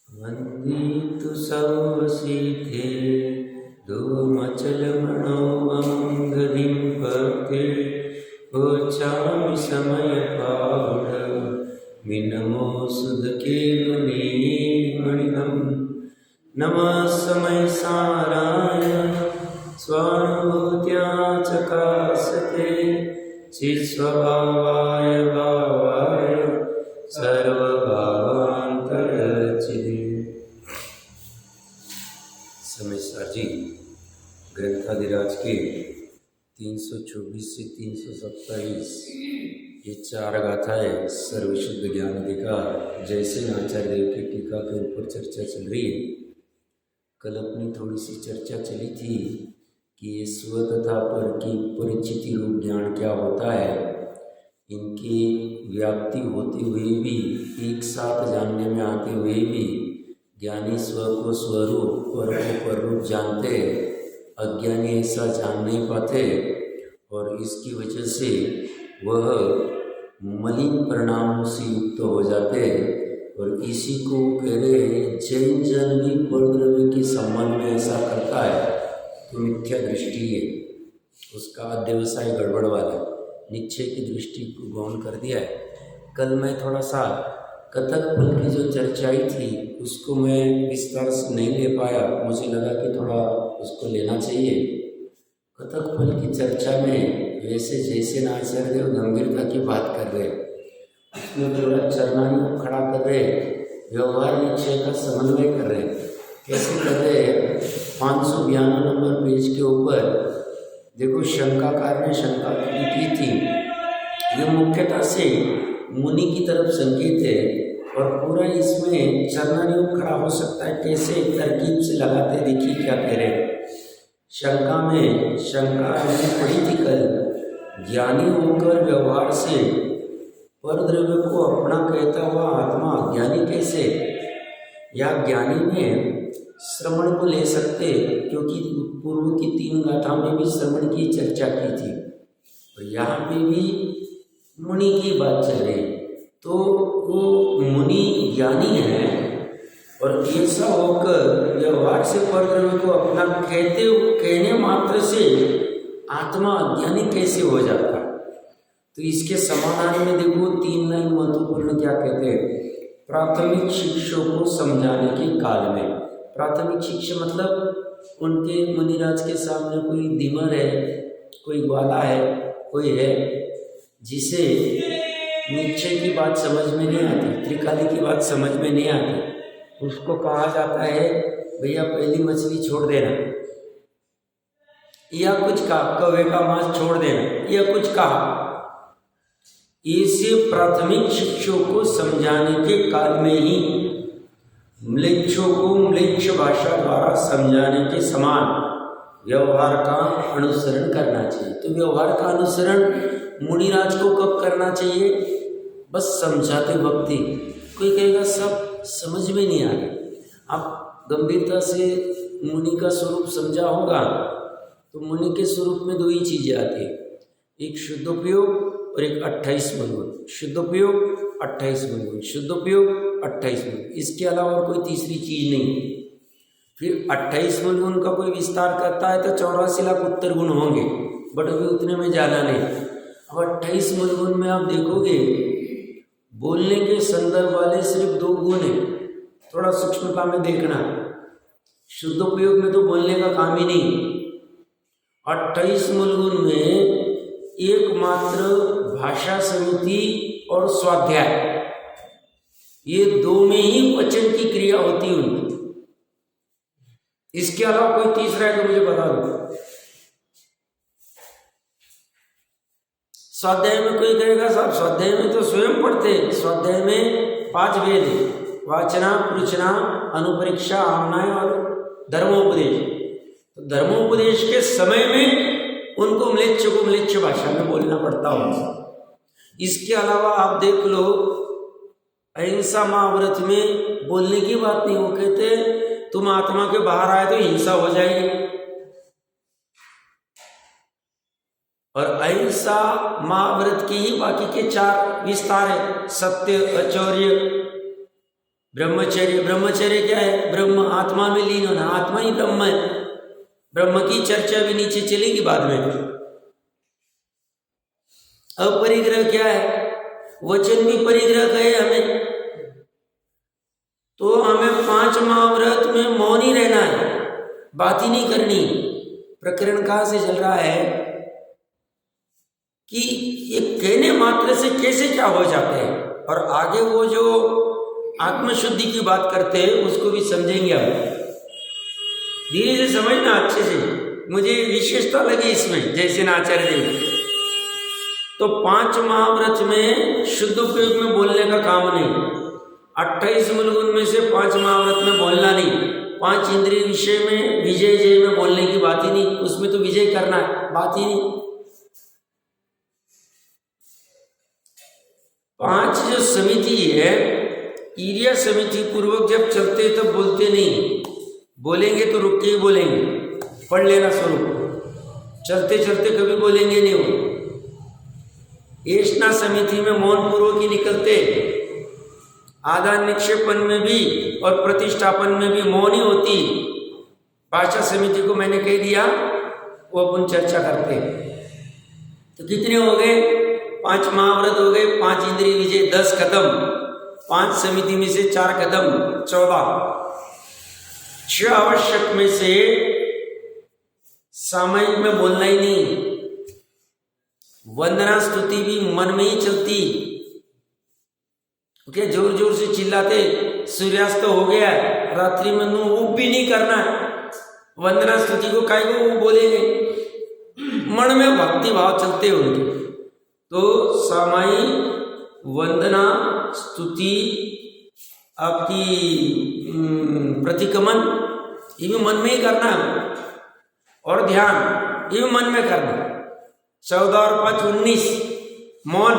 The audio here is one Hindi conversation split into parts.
वन्दितु सर्वसिद्धे धूमचलमणोऽङ्गदिं भक्ते गच्छामि समयपावड मिनमो सुधकेवनेमणिनं नमः समय साराय स्वानुभूत्या चकासते चित्स्वभावाय भावाय सर्वभावान्तरचिदे। समेश्वर जी ग्रंथाधिराज के 324 से 327 ये 4 गाथाएं सर्वशुद्ध ज्ञान अधिकार जैसे आचार्य देव की टीका के ऊपर चर्चा चल रही है। कल अपनी थोड़ी सी चर्चा चली थी कि ये स्व तथा पर की परिचिति रूप ज्ञान क्या होता है, इनकी व्याप्ति होते हुए भी एक साथ जानने में आते हुए भी ज्ञानी स्व को स्वरूप पर को पररूप जानते, अज्ञानी ऐसा जान नहीं पाते और इसकी वजह से वह मलिन परिणामों से युक्त हो जाते। और इसी को कह रहे जैन जन भी परद्रव्य के संबंध में ऐसा करता है तो मिथ्या दृष्टि है, उसका अध्यवसाय गड़बड़ वाला निश्चय की दृष्टि को गौण कर दिया है। कल मैं थोड़ा सा कथक फल की जो चर्चाई थी उसको मैं विस्तार से नहीं ले पाया, मुझे लगा कि थोड़ा उसको लेना चाहिए। कथक फल की चर्चा में वैसे जैसे आचार्य देव गंभीरता की बात कर रहे, उसमें थोड़ा चरणानी खड़ा कर रहे, व्यवहार निश्चय का समन्वय कर रहे। कैसे कर रहे? 592 नंबर पेज के ऊपर देखो, शंकाकार ने शंका की थी। ये मुख्यतः से मुनि की तरफ संकेत है और पूरा इसमें चरणानी खड़ा हो सकता है। कैसे तरकीब से लगाते देखिए क्या कह रहे। शंका में शंका पड़ी थी कल, ज्ञानी होकर व्यवहार से परद्रव्य को अपना कहता हुआ आत्मा ज्ञानी कैसे, या ज्ञानी में श्रवण को ले सकते, क्योंकि पूर्व की 3 गाथा में भी श्रवण की चर्चा की थी और यहाँ पे भी मुनि की बात चल रही। तो वो मुनि ज्ञानी है और ऐसा होकर व्यवहार से परद्रव्य को अपना कहने मात्र से आत्मा अज्ञानी कैसे हो जाता। तो इसके समाधान में देखो 3 लाइन महत्वपूर्ण क्या कहते हैं। प्राथमिक शिक्षों को समझाने के काल में, प्राथमिक शिक्षा मतलब उनके मुनिराज के सामने कोई धीमर है, कोई ग्वाला है, कोई है जिसे निश्चय की बात समझ में नहीं आती, त्रिकाली की बात समझ में नहीं आती, उसको कहा जाता है भैया पहली मछली छोड़ देना, या कुछ कहा कौवे का मांस छोड़ देना, या कुछ कहा। ऐसे प्राथमिक शिक्षों को समझाने के काल में ही म्लेच्छों को म्लेच्छ भाषा द्वारा समझाने के समान व्यवहार का अनुसरण करना चाहिए। तो व्यवहार का अनुसरण मुनिराज को कब करना चाहिए? बस समझाते वक्त ही। कोई कहेगा सब समझ में नहीं आ रहा, आप गंभीरता से मुनि का स्वरूप समझा होगा तो मुनि के स्वरूप में 2 ही चीज़ें आती है, एक शुद्धोपयोग और एक 28 मनगुण। शुद्धोपयोग 28 मनगुण, शुद्धोपयोग 28 मनगुण, इसके अलावा और कोई तीसरी चीज़ नहीं। फिर 28 मनगुण का कोई विस्तार करता है तो 84 लाख उत्तर गुण होंगे, बट अभी उतने में जाना नहीं। अब 28 मनगुण में आप देखोगे बोलने के संदर्भ वाले सिर्फ 2 गुण हैं, थोड़ा सूक्ष्मता में देखना। शुद्धोपयोग में तो बोलने का काम ही नहीं। 28 मनगुण में एकमात्र भाषा समिति और स्वाध्याय, ये 2 में ही वचन की क्रिया होती है उनकी। इसके अलावा कोई तीसरा है तो मुझे बता दो। स्वाध्याय में कोई कहेगा साहब स्वाध्याय में तो स्वयं पढ़ते, स्वाध्याय में 5 वेद है, वाचना, पृछना, अनुपरीक्षा, आमनाय और धर्मोपदेश। तो धर्मोपदेश के समय में उनको म्लेच्छ को म्लेच्छ भाषा में बोलना पड़ता होगा। इसके अलावा आप देख लो अहिंसा महाव्रत में बोलने की बात नहीं, वो कहते तुम आत्मा के बाहर आए तो हिंसा हो जाएगी। और अहिंसा महाव्रत की ही बाकी के 4 विस्तार है, सत्य, अचौर्य, ब्रह्मचर्य, ब्रह्मचर्य क्या है? ब्रह्म, आत्मा में लीन होना, आत्मा ही ब्रह्म है। ब्रह्म की चर्चा भी नीचे चलेगी बाद में। अपरिग्रह क्या है? वचन भी परिग्रह कहे हमें, तो हमें 5 महाव्रत में मौन ही रहना है, बात ही नहीं करनी। प्रकरण कहाँ से चल रहा है कि ये कहने मात्र से कैसे क्या हो जाते हैं, और आगे वो जो आत्मशुद्धि की बात करते हैं उसको भी समझेंगे हम। धीरे धीरे समझना अच्छे से, मुझे विशेषता लगी इसमें जैसे आचार्य देव। तो 5 महाव्रत में शुद्ध उपयोग में बोलने का काम नहीं, 28 मूलगुण में से 5 महाव्रत में बोलना नहीं, 5 इंद्रिय विषय में विजय जय में बोलने की बात ही नहीं, उसमें तो विजय करना है, बात ही नहीं। 5 जो समिति है, ईर्या समिति पूर्वक जब चलते तब बोलते नहीं, बोलेंगे तो रुक के ही बोलेंगे, पढ़ लेना स्वरूप, चलते चलते कभी बोलेंगे नहीं हो। एषणा समिति में मौन पूर्वक ही निकलते, आदान निक्षेपण में भी और प्रतिष्ठापन में भी मौन ही होती। भाषा समिति को मैंने कह दिया, वो अपन चर्चा करते। तो कितने हो गए? 5 महाव्रत हो गए, 5 इंद्रिय विजय 10 खत्म, 5 समिति में से 4 खत्म, 14। 6 आवश्यक में से सामयिक में बोलना ही नहीं, वंदना स्तुति भी मन में ही चलती। क्या जोर जोर से चिल्लाते सूर्यास्त हो गया, रात्रि में वो भी नहीं करना है, वंदना स्तुति को काय को वो बोलेंगे, मन में भक्ति भाव चलते उनके। तो सामायिक वंदना स्तुति आपकी प्रतिक्रमण ये भी मन में ही करना है, और ध्यान ये भी मन में करना। 14 और 5 19 मौन,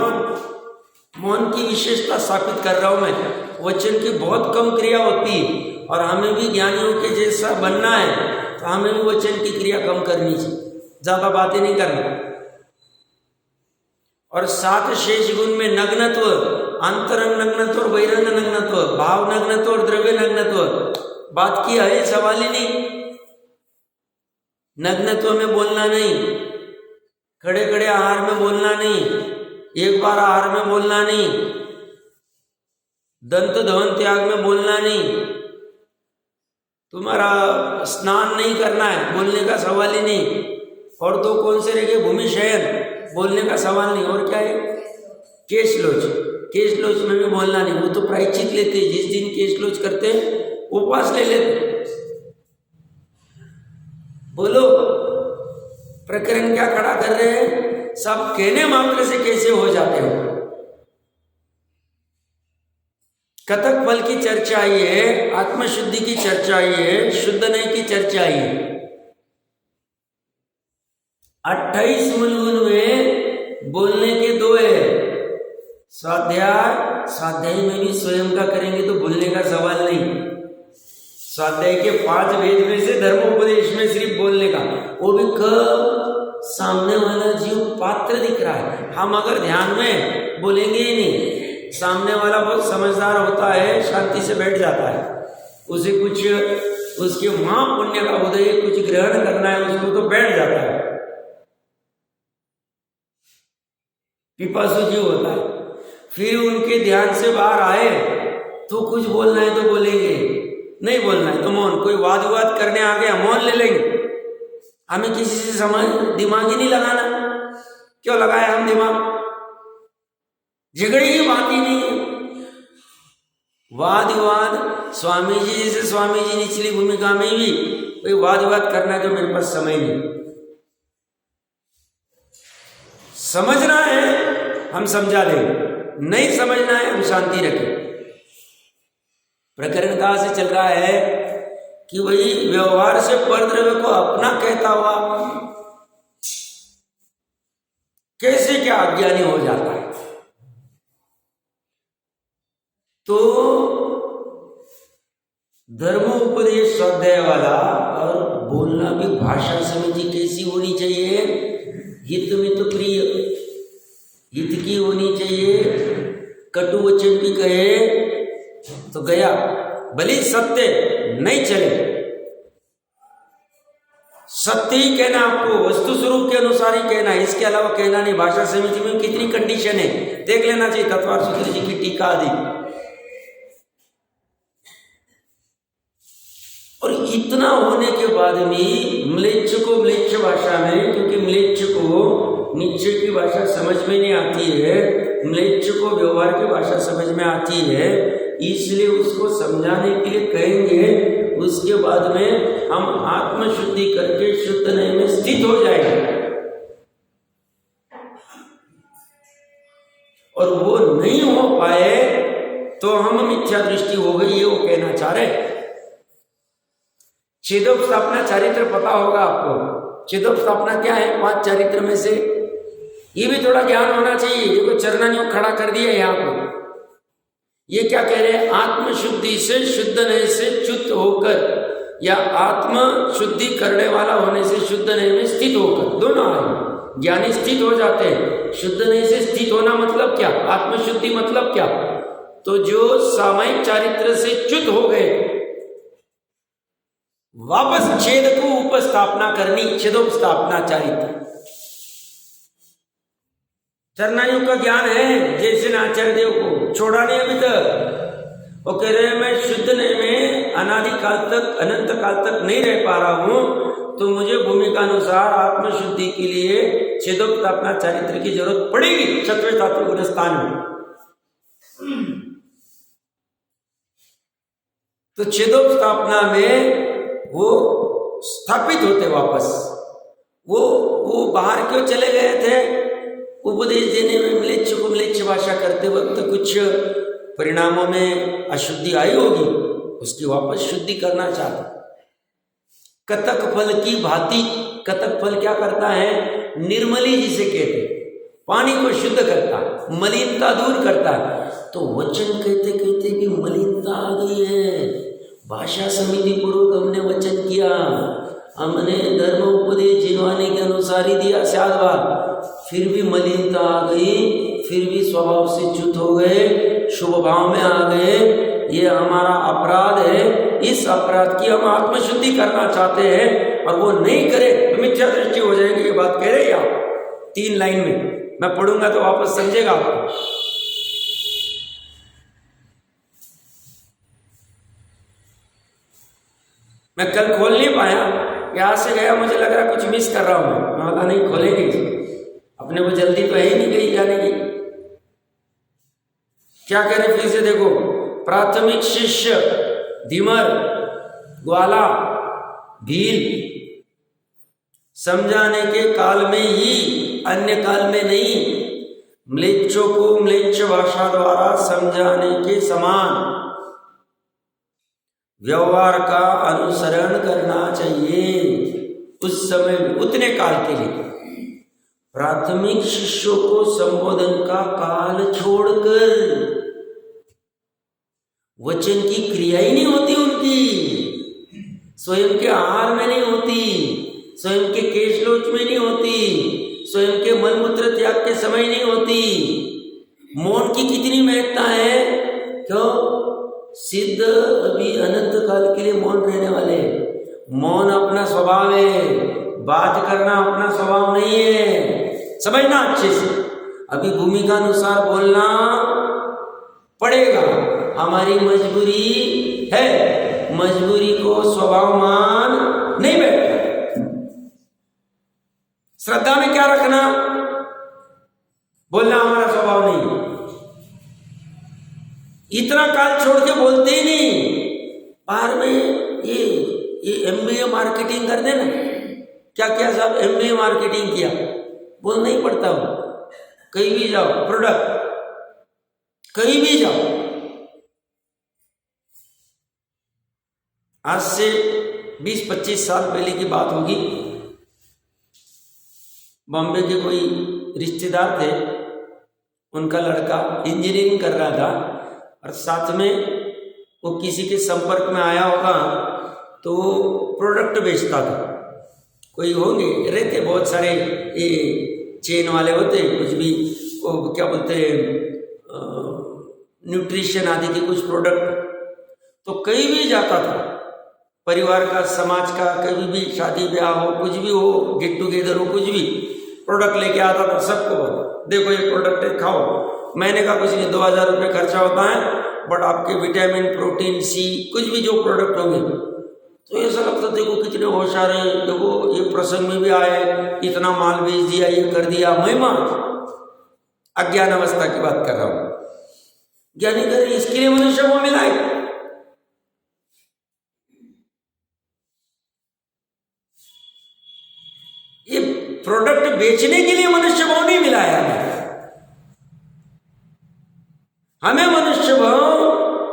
मौन की विशेषता स्थापित कर रहा हूं मैं। वचन की बहुत कम क्रिया होती है, और हमें भी ज्ञानियों के जैसा बनना है तो हमें भी वचन की क्रिया कम करनी चाहिए, ज्यादा बातें नहीं करना। और 7 शेष गुण में नग्नत्व, अंतरंग नग्नत्व और बहिरंग नग्नत्व, भाव नग्नत्व और द्रव्य नग्नत्व, बात की है सवाल ही नहीं। नग्नत्व में बोलना नहीं, खड़े खड़े आहार में बोलना नहीं, एक बार आहार में बोलना नहीं, दंत धवन त्याग में बोलना नहीं, तुम्हारा स्नान नहीं करना है, बोलने का सवाल ही नहीं। और तो कौन से रह गए? भूमि शयन, बोलने का सवाल नहीं। और क्या है? केशलोच, केशलोच में भी बोलना नहीं, वो तो प्रायश्चित लेते, जिस दिन केशलोच करते उपवास ले लेते। बोलो प्रकरण क्या खड़ा कर रहे हैं? सब कहने मात्र से कैसे हो जाते हो? कथक फल की चर्चा आई है, आत्मशुद्धि की चर्चा आई है, शुद्ध नहीं की चर्चा आई है। 28 मूलगुण में बोलने के 2 है। स्वाध्याय, स्वाध्याय में भी स्वयं का करेंगे तो बोलने का सवाल नहीं। स्वाध्याय के 5 वेद में से धर्मोपदेश में सिर्फ बोलने का, वो भी कब? सामने वाला जीव पात्र दिख रहा है, हम अगर ध्यान में बोलेंगे ही नहीं। सामने वाला बहुत समझदार होता है, शांति से बैठ जाता है, उसे कुछ उसके महापुण्य का उदय कुछ ग्रहण करना है उसको, तो बैठ जाता है। पिपासु जीव होता है, फिर उनके ध्यान से बाहर आए तो कुछ बोलना है तो बोलेंगे, नहीं बोलना है तो मौन। कोई वाद विवाद करने आ गया, मौन ले लेंगे। हमें किसी से समझ दिमाग ही नहीं लगाना, क्यों लगाया हम दिमाग? झगड़े की बात ही नहीं है। वाद विवाद, स्वामी जी जैसे स्वामी जी निचली भूमिका में भी कोई वाद विवाद करना है तो मेरे पास समय नहीं। समझना है हम समझा देंगे, नहीं समझना है हम शांति रखें। प्रकरण कहाँ से चल रहा है कि वही व्यवहार से परद्रव्य को अपना कहता हुआ कैसे क्या अज्ञानी हो जाता है। तो धर्मोपदेश स्वाध्याय वाला, और बोलना भी भाषा समिति कैसी होनी चाहिए? हित मित प्रिय, हित की होनी चाहिए, कटु वचन भी कहे तो गया, भले सत्य नहीं चले, सत्य ही कहना आपको, वस्तु स्वरूप के अनुसार ही कहना है, इसके अलावा कहना नहीं। भाषा समिति में कितनी कंडीशन है देख लेना चाहिए, तत्वार सूत्र जी की टीका आदि। और इतना होने के बाद भी म्लेच्छ को म्लेच्छ भाषा में, क्योंकि म्लेच्छ को नीचे की भाषा समझ में नहीं आती है, म्लेच्छ को व्यवहार की भाषा समझ में आती है, इसलिए उसको समझाने के लिए कहेंगे। उसके बाद में हम आत्मशुद्धि करके शुद्ध नए में स्थित हो जाएंगे, और वो नहीं हो पाए तो हम मिथ्या दृष्टि हो गई, ये वो कहना चाह रहे। छेदोपस्थापना चारित्र पता होगा आपको। छेदोपस्थापना क्या है? 5 चारित्र में से ये भी थोड़ा ज्ञान होना चाहिए। देखो चरणानियों खड़ा कर दिया यहाँ पर, ये क्या कह रहे हैं? आत्मशुद्धि से शुद्ध नए से च्युत होकर, या आत्म शुद्धि करने वाला होने से शुद्ध नए में स्थित होकर, दोनों आए। ज्ञानी स्थित हो जाते हैं। शुद्ध नए से स्थित होना मतलब क्या? आत्मशुद्धि मतलब क्या? तो जो सामायिक चारित्र से च्युत हो गए, वापस छेद को उपस्थापना करनी, छेदोपस्थापना चारित्र। चरणायुग का ज्ञान है जैसे आचार्य देव को, छोड़ा नहीं अभी तक। वो कह रहे हैं मैं शुद्ध नए में अनादि काल तक, अनंत काल तक नहीं रह पा रहा हूं, तो मुझे भूमिका अनुसार आत्मशुद्धि के लिए छेदोपस्थापना चारित्र की जरूरत पड़ेगी क्षत्रिय तात्विक स्थान में। तो छेदोपस्थापना में वो स्थापित होते वापस। वो बाहर क्यों चले गए थे? उपदेश देने में म्लेच्छ को म्लेच्छ भाषा करते वक्त कुछ परिणामों में अशुद्धि आई होगी, उसकी वापस शुद्धि करना चाहता। कतक फल की भांति, कतक फल क्या करता है? निर्मली जिसे कहते, पानी को शुद्ध करता, मलिनता दूर करता। तो वचन कहते कहते भी मलिनता आ गई है। भाषा समिति पूर्वक हमने वचन किया, हमने धर्म उपदेश जिनवाने के अनुसार ही दिया शायद बात, फिर भी मलिनता आ गई, फिर भी स्वभाव से च्युत हो गए, शुभ भाव में आ गए। ये हमारा अपराध है। इस अपराध की हम आत्मशुद्धि करना चाहते हैं, और वो नहीं करे तो मिथ्या दृष्टि हो जाएगी। ये बात कह रहे हैं आप 3 लाइन में, मैं पढ़ूंगा तो वापस समझेगा आपको। मैं कल खोल नहीं पाया, यहाँ से गया, मुझे लग रहा कुछ मिस कर रहा हूं। मैं बोला नहीं खोलेंगे, अपने को जल्दी तो है ही नहीं कहीं जाने की। क्या कह रहे फिर से देखो, प्राथमिक शिष्य धीमर ग्वाला भील समझाने के काल में ही, अन्य काल में नहीं। म्लेच्छों को म्लेच्छ भाषा द्वारा समझाने के समान व्यवहार का अनुसरण करना चाहिए उस समय में, उतने काल के लिए। प्राथमिक शिष्यों को संबोधन का काल छोड़कर वचन की क्रिया ही नहीं होती उनकी, स्वयं के आहार में नहीं होती, स्वयं के केशलोच में नहीं होती, स्वयं के मलमूत्र त्याग के समय नहीं होती। मौन की कितनी महत्ता है? क्यों? सिद्ध अभी अनंत काल के लिए मौन रहने वाले। मौन अपना स्वभाव है, बात करना अपना स्वभाव नहीं है, समझना अच्छे से। अभी भूमिका अनुसार बोलना पड़ेगा, हमारी मजबूरी है, मजबूरी को स्वभाव मान नहीं बैठता। श्रद्धा में क्या रखना? बोलना हमारा स्वभाव नहीं। इतना काल छोड़ के बोलते ही नहीं। बाहर में ये एमबीए मार्केटिंग कर देना। क्या किया साहब? एमबीए मार्केटिंग किया, बोल नहीं पड़ता हो। कहीं भी जाओ, प्रोडक्ट कहीं भी जाओ। आज से 20-25 साल पहले की बात होगी। बॉम्बे के कोई रिश्तेदार थे, उनका लड़का इंजीनियरिंग कर रहा था और साथ में वो किसी के संपर्क में आया होगा तो प्रोडक्ट बेचता था। कोई होंगे, रहते बहुत सारे ये चेन वाले होते, कुछ भी वो क्या बोलते हैं न्यूट्रिशन आदि के कुछ प्रोडक्ट तो कहीं भी जाता था, परिवार का, समाज का, कभी भी शादी ब्याह हो, कुछ भी हो, गेट टुगेदर हो, कुछ भी प्रोडक्ट लेके आता था, सबको बोला देखो ये प्रोडक्ट है, खाओ। मैंने कहा कुछ नहीं, 2000 रुपये खर्चा होता है, बट आपके विटामिन, प्रोटीन, सी, कुछ भी जो प्रोडक्ट होंगे, तो ऐसा लगता देखो कितने होशियार है, देखो ये प्रसंग में भी आए, इतना माल बेच दिया, ये कर दिया। महिमा, अज्ञान अवस्था की बात कर रहा हूं। ज्ञानी कर इसके लिए मनुष्य को मिला है। ये प्रोडक्ट बेचने के लिए मनुष्य भाव नहीं मिला है हमें मनुष्य भाव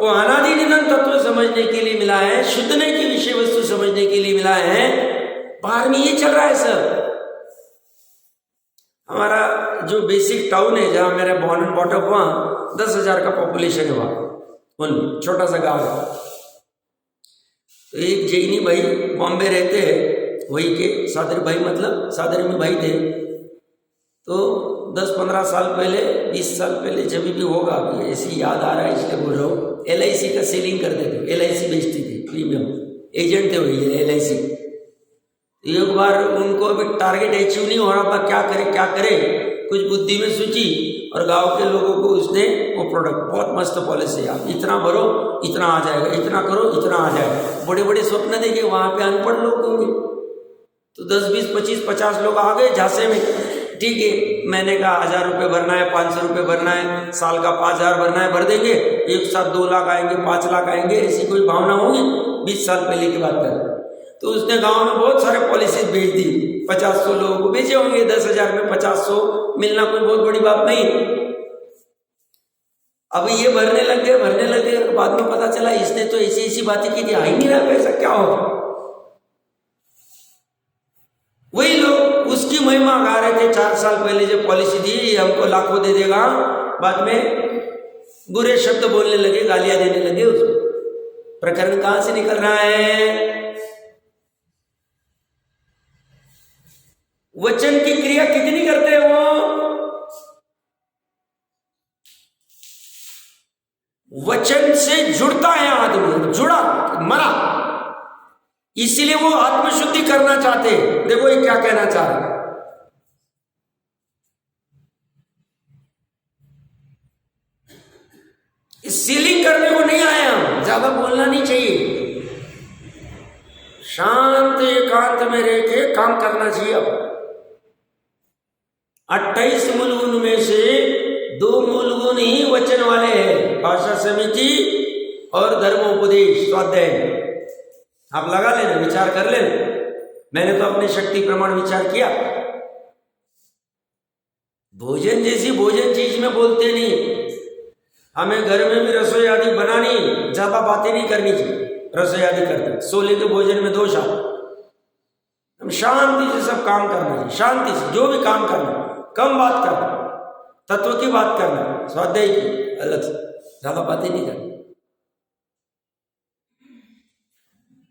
वो अनादि निधन तत्व समझने के लिए मिला है, शुद्धने की विषय वस्तु समझने के लिए मिला है। बाहर में ये चल रहा है सर। हमारा जो बेसिक टाउन है जहां मेरा बॉर्न एंड बॉटअप, वहां 10,000 का पॉपुलेशन है, वहां छोटा सा गांव है। तो एक जैनी भाई बॉम्बे रहते हैं, वही के सादर भाई, मतलब सादर में भाई थे। तो 10-15 साल पहले, 20 साल पहले, जब भी होगा, अभी ऐसी याद आ रहा है इसलिए बोल रहा हूँ, LIC का सेलिंग करते थे, LIC बेचती थी, प्रीमियम एजेंट थे वही LIC। एक बार उनको अभी टारगेट अचीव नहीं हो रहा था, क्या करे, कुछ बुद्धि में सोची और गांव के लोगों को उसने वो प्रोडक्ट, बहुत मस्त पॉलिसी है, आप इतना भरो इतना आ जाएगा, इतना करो इतना आ जाएगा। बड़े बड़े स्वप्न देखे, वहां पे अनपढ़ लोग होंगे, तो 10, 20, 25, 50 लोग आ गए झांसे में। ठीक है, मैंने कहा 1000 रुपये भरना है, 500 रुपये भरना है, साल का 5000 भरना है, भर देंगे, एक साथ 2 लाख आएंगे, 5 लाख आएंगे, ऐसी कोई भावना होगी। 20 साल पहले की बात कर। तो उसने गांव में बहुत सारे पॉलिसीज भेज दी, 50-100 लोगों को बेचे होंगे, 10,000 में 50-100 मिलना कोई बहुत बड़ी बात नहीं। अब ये भरने लग गए, बाद में पता चला इसने तो ऐसी बातें की थी, आ ही नहीं रहा पैसा, क्या होगा। वही लोग उसकी महिमा गा रहे थे 4 साल पहले जो पॉलिसी दी, ये हमको लाखों दे देगा, बाद में बुरे शब्द बोलने लगे, गालियां देने लगे। उसको प्रकरण कहां से निकल रहा है? वचन की क्रिया कितनी करते हैं वो? वचन से जुड़ता है आदमी, जुड़ा, मरा, इसीलिए वो आत्मशुद्धि करना चाहते हैं। देखो ये क्या कहना चाह रहा है, सीलिंग करने को नहीं आए हम, ज्यादा बोलना नहीं चाहिए, शांत एकांत में रह के काम करना चाहिए। अब 28 मूल गुण में से 2 मूल गुण ही वचन वाले हैं, भाषा समिति और धर्मोपदेश स्वाध्याय। आप लगा लेना, विचार कर लेना। मैंने तो अपनी शक्ति प्रमाण विचार किया। भोजन जैसी भोजन चीज में बोलते नहीं, हमें घर में भी रसोई आदि बनानी, ज्यादा बातें नहीं करनी चाहिए। रसोई आदि करते सोले के भोजन में दोष आता, हम शांति से सब काम करना चाहिए, शांति से जो भी काम करना, कम बात करना, तत्व की बात करना, स्वाध्याय की अलग से, ज्यादा बातें नहीं करनी।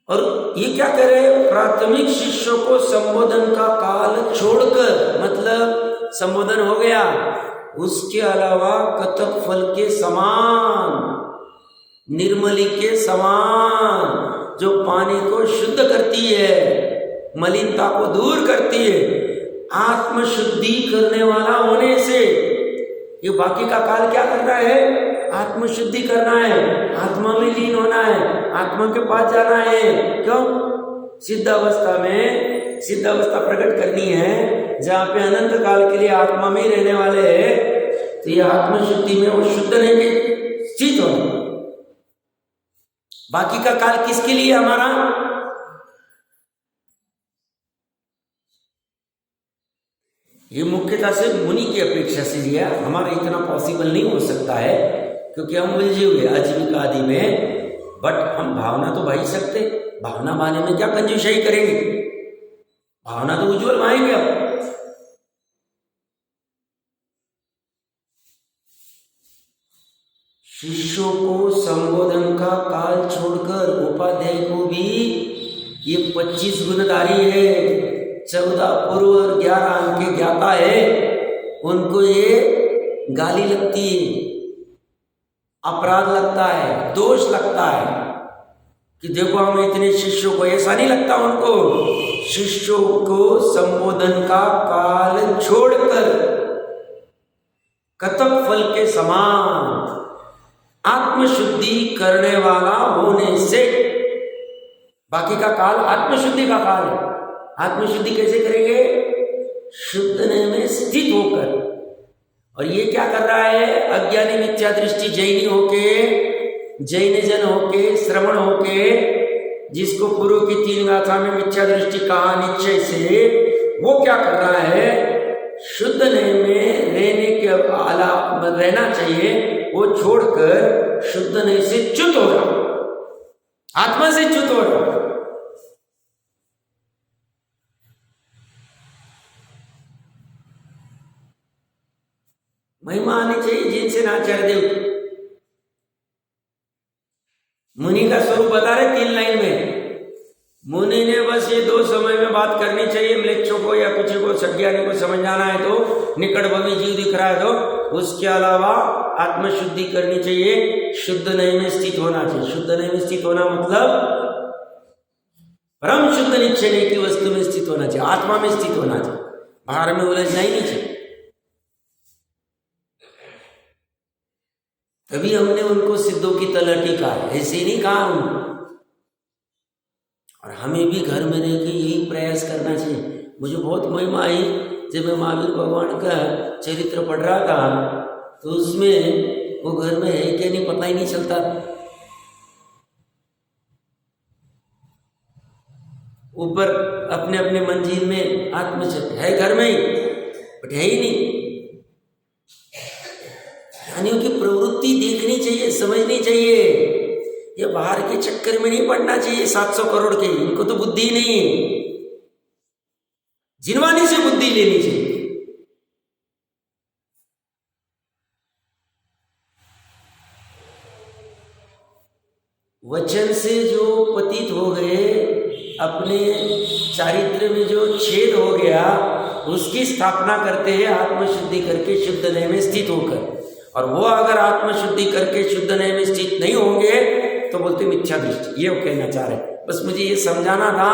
और ये क्या कह रहे हैं? प्राथमिक शिष्यों को संबोधन का काल छोड़कर, मतलब संबोधन हो गया, उसके अलावा कथक फल के समान, निर्मली के समान, जो पानी को शुद्ध करती है, मलिनता को दूर करती है, आत्मशुद्धि करने वाला होने से, ये बाकी का काल क्या करना है? आत्मशुद्धि करना है, आत्मा में लीन होना है, आत्मा के पास जाना है। क्यों? सिद्ध अवस्था में सिद्ध अवस्था प्रकट करनी है, जहां पे अनंत काल के लिए आत्मा में रहने वाले हैं। तो ये आत्मशुद्धि में वो शुद्ध नहीं के स्थित होना। बाकी का काल किसके लिए हमारा? ये मुख्यतः से मुनि की अपेक्षा से लिया, हमारा इतना पॉसिबल नहीं हो सकता है, क्योंकि हम उलझे हुए आजीविका आदि में। बट हम भावना तो भाई सकते, भावना माने में क्या कंजूसाई करेंगे, भावना तो उज्जवल माएंगे। अब शिष्यों को संबोधन का काल छोड़कर उपाध्याय को भी ये 25 गुणधारी है, 14 पूर्व और 11 अंक के ज्ञाता है, उनको ये गाली लगती है, अपराध लगता है, दोष लगता है। कि देखो हम इतने शिष्यों को, ऐसा नहीं लगता उनको। शिष्यों को संबोधन का काल छोड़कर कतक फल के समान आत्मशुद्धि करने वाला होने से, बाकी का काल आत्मशुद्धि का काल है। आत्मशुद्धि कैसे करेंगे? शुद्धने में स्थित होकर। और ये क्या कर रहा है? अज्ञानी मिथ्या दृष्टि जैनी होके, जैन जन होके, श्रवण होके, जिसको पूर्व की 3 गाथा में मिथ्या दृष्टि कहा निश्चय से, वो क्या कर रहा है? शुद्धने में रहने के अलावा रहना चाहिए, वो छोड़कर शुद्धने से च्युत हो रहा, आत्मा से च्युत हो रहा। महिमा आनी चाहिए जिनसे नाचार्य देव मुनि का स्वरूप बता रहे 3 लाइन में। मुनि ने बस ये 2 समय में बात करनी चाहिए, म्लेच्छों को या कुछ को, सज्ञानी को समझ जाना है तो, निकट भवी जीव दिख रहा है तो, उसके अलावा आत्मशुद्धि करनी चाहिए, शुद्ध नय में स्थित होना चाहिए। शुद्ध नय में स्थित होना मतलब परम शुद्ध निश्चय की वस्तु में स्थित होना चाहिए, आत्मा में स्थित होना चाहिए, बाहर में उलझना ही नहीं चाहिए। तभी हमने उनको सिद्धों की तलहटी कहा, ऐसे नहीं कहा उनको। और हमें भी घर में रह के यही प्रयास करना चाहिए। मुझे बहुत महिमा आई जब मैं महावीर भगवान का चरित्र पढ़ रहा था, तो उसमें वो घर में है क्या नहीं पता ही नहीं चलता। ऊपर अपने अपने मंजिल में आत्मचित है, घर में ही बट है ही नहीं। ज्ञानियों की प्रवृत्ति देखनी चाहिए, समझनी चाहिए। ये बाहर के चक्कर में नहीं पड़ना चाहिए 700 करोड़ के, इनको तो बुद्धि नहीं है, जिनवानी से बुद्धि लेनी चाहिए। वचन से जो पतित हो गए, अपने चारित्र में जो छेद हो गया, उसकी स्थापना करते हैं आत्मशुद्धि करके, शुद्ध नय में स्थित होकर। और वो अगर आत्मशुद्धि करके शुद्ध नय में स्थित नहीं होंगे तो बोलते मिथ्या दृष्टि। ये वो कहना चाह रहे। बस मुझे ये समझाना था,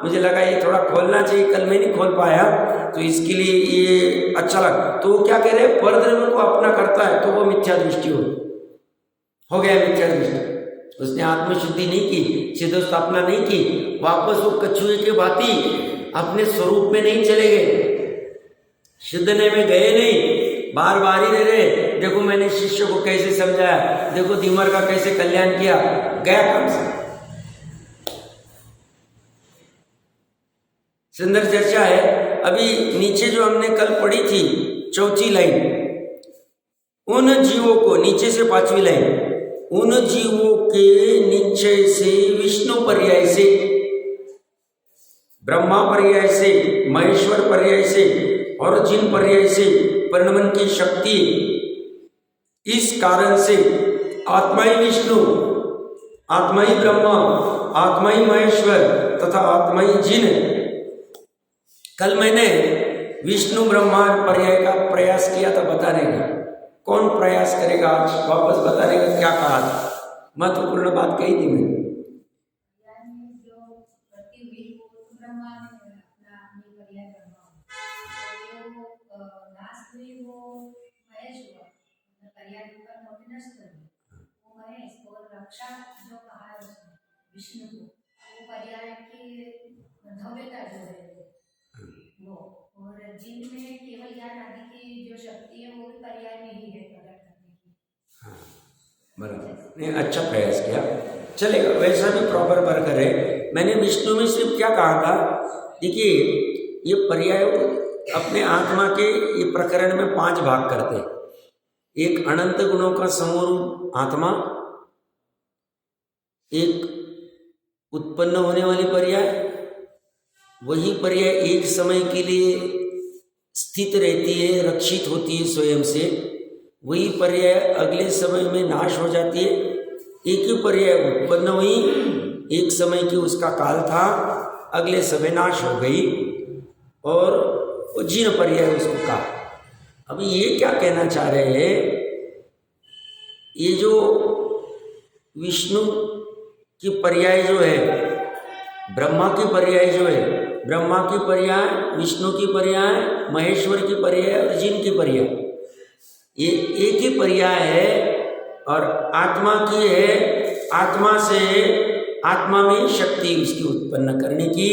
मुझे लगा ये थोड़ा खोलना चाहिए, कल मैं नहीं खोल पाया, तो इसके लिए ये अच्छा लगा। तो वो क्या कह रहे हैं? परधर्म को अपना करता है तो वो मिथ्या दृष्टि हो गया, मिथ्या दृष्टि। उसने आत्मशुद्धि नहीं की, सिद्ध स्थापना नहीं की, वापस वो कछुए के भांति अपने स्वरूप में नहीं चले गए, शुद्ध नय में गए नहीं, बार बार ही रहे। देखो मैंने शिष्य को कैसे समझाया, देखो धीमर का कैसे कल्याण किया, गया काम से। सुंदर चर्चा है। अभी नीचे जो हमने कल पढ़ी थी 4थी लाइन, उन जीवों को, नीचे से 5वीं लाइन, उन जीवों के निश्चय से, विष्णु पर्याय से, ब्रह्मा पर्याय से, महेश्वर पर्याय से और जिन पर्याय से परिणमन की शक्ति, इस कारण से आत्मा ही विष्णु, आत्मा ही ब्रह्मा, आत्मा ही महेश्वर तथा आत्मा ही जिन। कल मैंने विष्णु ब्रह्मा पर्याय का प्रयास किया था बताने का। कौन प्रयास करेगा आज वापस बताने का? क्या कहा था? महत्वपूर्ण बात कही थी मैंने। विष्णु को वो पर्याय की भव्यता जो है वो, और जिनमें केवल ज्ञान आदि की जो शक्ति है वो भी पर्याय में ही है प्रकट करने की। हाँ बराबर, नहीं अच्छा प्रयास किया, चलेगा, वैसा भी प्रॉपर वर्क करे। मैंने विष्णु में सिर्फ क्या कहा था, देखिए ये पर्याय अपने आत्मा के ये प्रकरण में 5 भाग करते। एक अनंत गुणों का समूह आत्मा, एक उत्पन्न होने वाली पर्याय, वही पर्याय एक समय के लिए स्थित रहती है, रक्षित होती है स्वयं से, वही पर्याय अगले समय में नाश हो जाती है। एक ही पर्याय उत्पन्न हुई, एक समय की उसका काल था, अगले समय नाश हो गई, और जिन पर्याय उसको कहा। अभी ये क्या कहना चाह रहे हैं, ये जो विष्णु की पर्याय जो है, ब्रह्मा की पर्याय जो है, ब्रह्मा की पर्याय, विष्णु की पर्याय, महेश्वर की पर्याय और जिन की पर्याय, ये एक ही पर्याय है। और आत्मा की है, आत्मा से, आत्मा में शक्ति उसकी उत्पन्न करने की,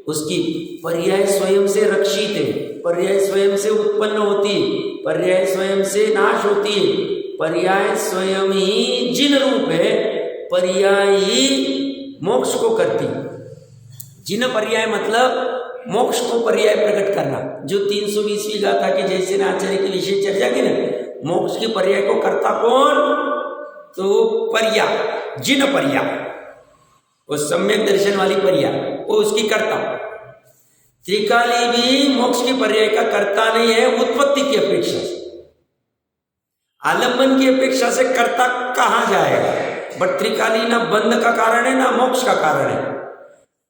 उसकी पर्याय स्वयं से रक्षित है, पर्याय स्वयं से उत्पन्न होती है, पर्याय स्वयं से नाश होती है, पर्याय स्वयं ही जिन रूप है, पर्याय ही मोक्ष को करती। जिन पर्याय मतलब मोक्ष को पर्याय प्रकट करना, जो 320वीं गाथा के जैसे आचार्य की विशेष चर्चा की ना, मोक्ष की पर्याय को करता कौन? तो पर्याय, जिन पर्याय, वो सम्यक दर्शन वाली पर्याय, वो उसकी कर्ता। त्रिकाली भी मोक्ष की पर्याय का कर्ता नहीं है, उत्पत्ति की अपेक्षा से, आलंबन की अपेक्षा से कर्ता कहां जाएगा? बट त्रिकाली ना बंध का कारण है ना मोक्ष का कारण है।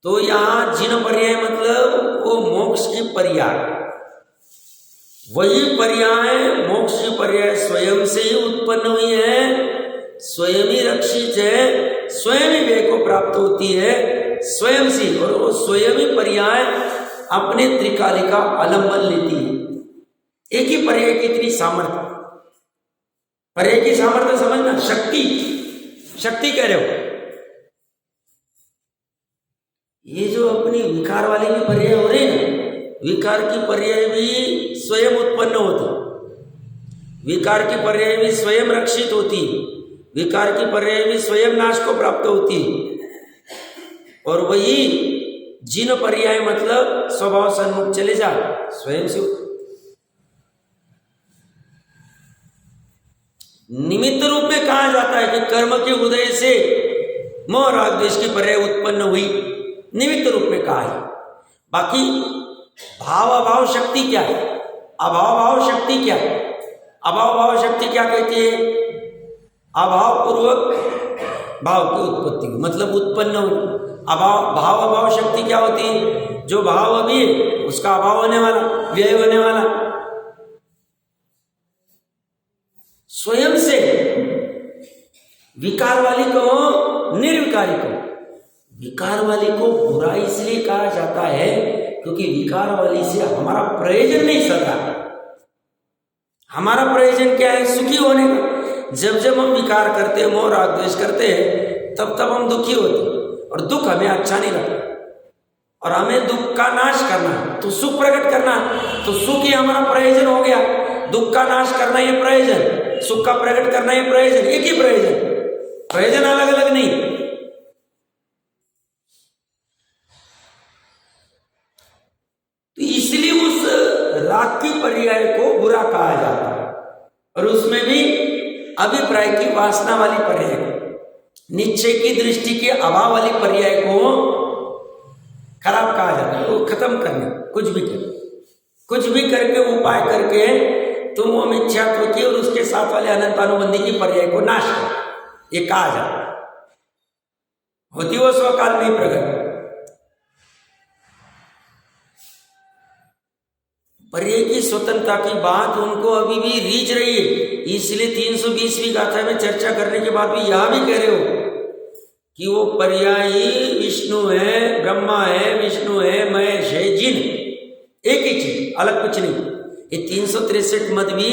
तो यहां जिन पर्याय मतलब वो मोक्ष की पर्याय, वही पर्याय मोक्ष की पर्याय स्वयं से ही उत्पन्न हुई है, स्वयं ही रक्षित है, स्वयं ही वे को प्राप्त होती है, स्वयं से, और वो स्वयं ही पर्याय अपने त्रिकाली का आलंबन लेती है। एक ही पर्याय की इतनी सामर्थ्य, पर्याय की सामर्थ्य समझना, शक्ति, शक्ति कह रहे हो। ये जो अपनी विकार वाली भी पर्याय हो रही है, विकार की पर्याय भी स्वयं उत्पन्न होती, विकार की पर्याय भी स्वयं रक्षित होती, विकार की पर्याय भी स्वयं नाश को प्राप्त होती। और वही जिन पर्याय मतलब स्वभाव सन्मुख चले जा, स्वयं से निमित्त रूप में कहा जाता है कि कर्म के उदय से मोह राग द्वेष की पर्याय उत्पन्न हुई, निमित्त रूप में कहा है। बाकी भाव अभाव शक्ति क्या है? अभाव भाव शक्ति क्या है? अभाव भाव शक्ति क्या कहती है? अभाव पूर्वक भाव की उत्पत्ति, मतलब उत्पन्न हो। अभाव, भाव अभाव शक्ति क्या होती है? जो भाव अभी है उसका अभाव होने वाला, व्यय होने वाला। स्वयं से विकार वाली को, निर्विकारी को, विकार वाली को बुरा इसलिए कहा जाता है क्योंकि विकार वाली से हमारा प्रयोजन नहीं सर रहा। हमारा प्रयोजन क्या है? सुखी होने का। जब जब हम विकार करते हैं, मोह राग द्वेष करते हैं, तब तब हम दुखी होते हैं, और दुख हमें अच्छा नहीं लगता, और हमें दुख का नाश करना है, तो सुख प्रकट करना है, तो सुख ही हमारा प्रयोजन हो गया। दुख का नाश करना ये प्रयोजन, सुख का प्रकट करना ये प्रयोजन, एक ही प्रयोजन, प्रयोजन अलग अलग नहीं। तो इसलिए उस राग की पर्याय को बुरा कहा जाता है, और उसमें भी अभिप्राय की वासना वाली पर्याय को, निश्चय की दृष्टि के अभाव वाली पर्याय को खराब कहा जाता है। वो खत्म करने, कुछ भी कर, कुछ भी करके, उपाय करके तुम वो मिथ्यात्व की और उसके साथ वाले अनंतानुबंधी की पर्याय को नाश कर, ये कहा जाता है। होती वो स्वकाल में प्रकट। पर्याय की स्वतंत्रता की बात उनको अभी भी रीझ रही है, इसलिए 320वीं गाथा में चर्चा करने के बाद भी यहां भी कह रहे हो कि वो पर्याय विष्णु है, ब्रह्मा है, विष्णु है, महेश है, जिन, एक ही चीज, अलग कुछ नहीं। ये 363 मत भी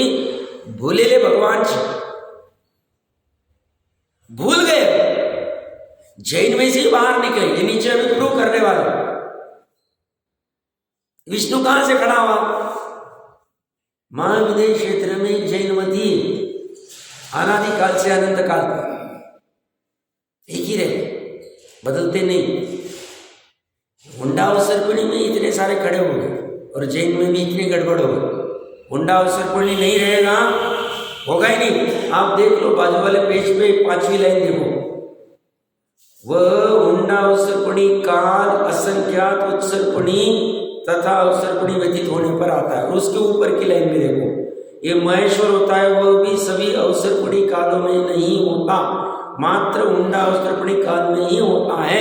भूलेले भगवान जी भूल गए, जैन में से बाहर निकले। ये नीचे अभी प्रूव करने वाला। विष्णु कहां से खड़ा हुआ? महाविदेह क्षेत्र में जैन मती अनादिकाल से अनंत काल एक ही रहे, बदलते नहीं। हुंडा अवसरपणी में इतने सारे खड़े हो गए और जैन में भी इतने गड़बड़ हो गए। हुंडा अवसरपणी नहीं रहेगा, होगा ही नहीं। आप देख लो बाजू वाले पेज पे 5वीं लाइन देखो, वह हुंडा अवसरपणी काल असंख्यात उत्सर्पणी तथा अवसरपणी व्यतीत होने पर आता है। और उसके ऊपर की लाइन में देखो, ये महेश्वर होता है, वह भी सभी अवसरपणी कालों में नहीं होता, मात्र हुंडा अवसरपणी काल में ही होता है।